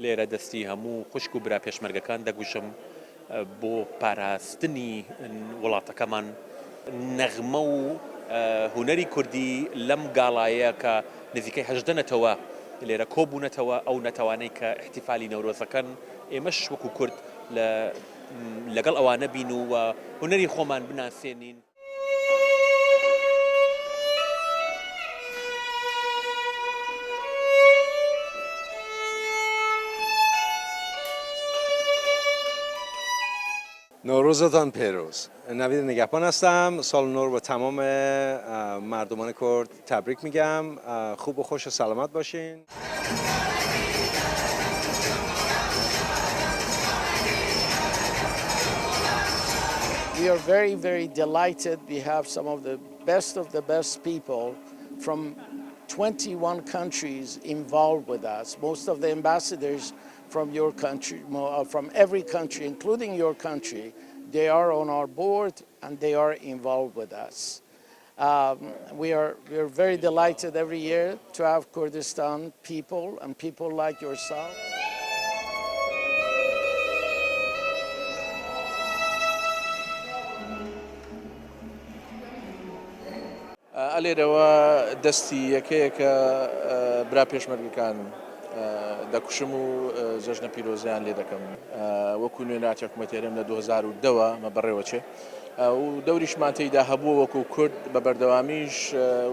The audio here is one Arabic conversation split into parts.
لێرە دەستی هەموو خوشک و برا پێشمەرگەکان دەگوژم بۆ پاراستنی وڵاتەکەمان نەغمە و هونەری کوردی لەم گاڵایە کە نزیکەی 18 نەتەوە لێرە کۆبوونەتەوە ئەو نەتەوانەی کە احتیفالی نەورۆزەکەن ئێمەش وەکو کورد لەگەڵ ئەوانە بین و هونەری خۆمان بناسێنین. نوروزتان پیروز. نوید نگهبان هستم. سال نو رو به تمام مردمان کرد تبریک میگم. خوب و خوش و سلامت باشین. We are very, very delighted. We have some of the best people from 21 countries involved with us. Most of the ambassadors from your country, from every country, including your country, they are on our board and they are involved with us. We are very delighted every year to have Kurdistan people and people like yourself. ئەلێرەوە دەستی یەکەیەکە برا پێشمەرگەکان دەکوشم و جەژنە پیرۆزیان لێ دەکەم وەکو نوێنەتی حکوومەتێرەم لە 2010 مە بەڕێوەچێ و دەوریشمان تێیدا هەبووە وەکو کورد بە بەردەوامیش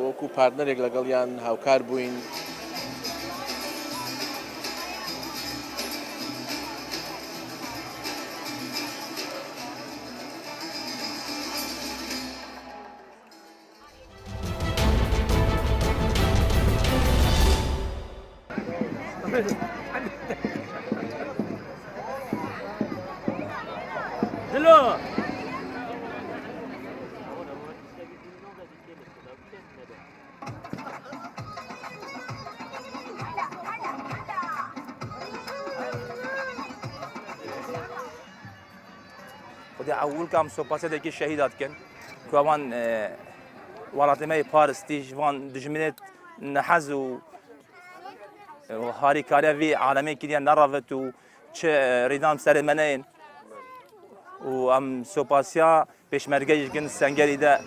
وەکو پارتنەرێک لەگەڵیان هاوکار بووین. خودی اول کام سوپاسه دکی شهیدات کن که وان ولاتمه پارستی وان دجمنت نحز و هاری کاری وی عالمی کلیان نرافت و چه ریدام سر منین و ام سوپاسیا پیشمرگیش کن سنگری ده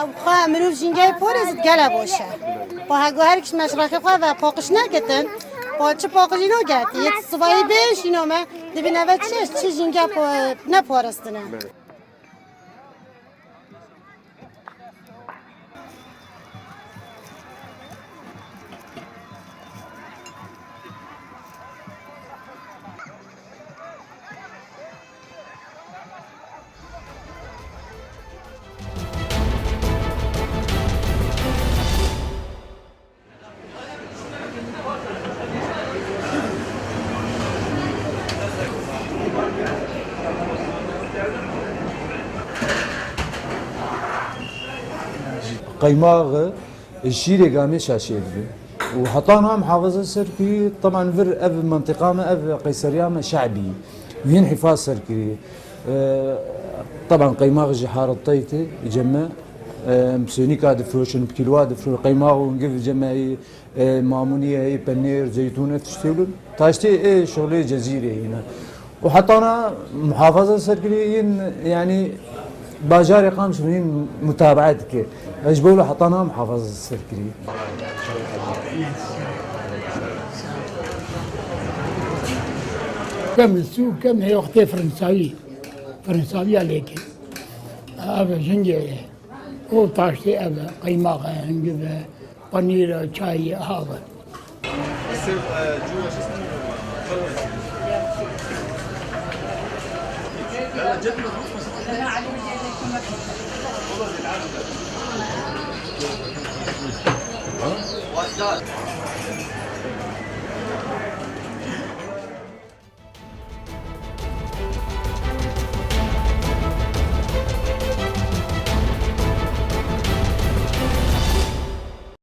او خواه منو جنگای پورز گله باشه با هگو هر کش مشرقی خواه و پاقش نکتن با چه پاقشی نو گرد یه صبحی بیش اینو من دبینه و چه جنگای نپارستنه قيماغ الشيري قامي شاشير وحطانا محافظة سركي طبعا فر أف منطقة ما أف قيصرية شعبي وين حفاظ سركي طبعا قيماغ جحار الطيتي جمع مسونيكا دفروشن بكيلوا دفرو قيماغ ونقف جمع مامونية بنير زيتونة تشتغلون تاشتي شغلي جزيرة هنا وحطانا محافظة سركي يعني باجاري قام شنين متابعات كي اجبولو حطانا محافظة السركري كم السوق كم هي وقتها فرنساوية لكن هذا جنجي هو طاشتي هذا قيماغ هنجيب بانير شاي هذا What's that?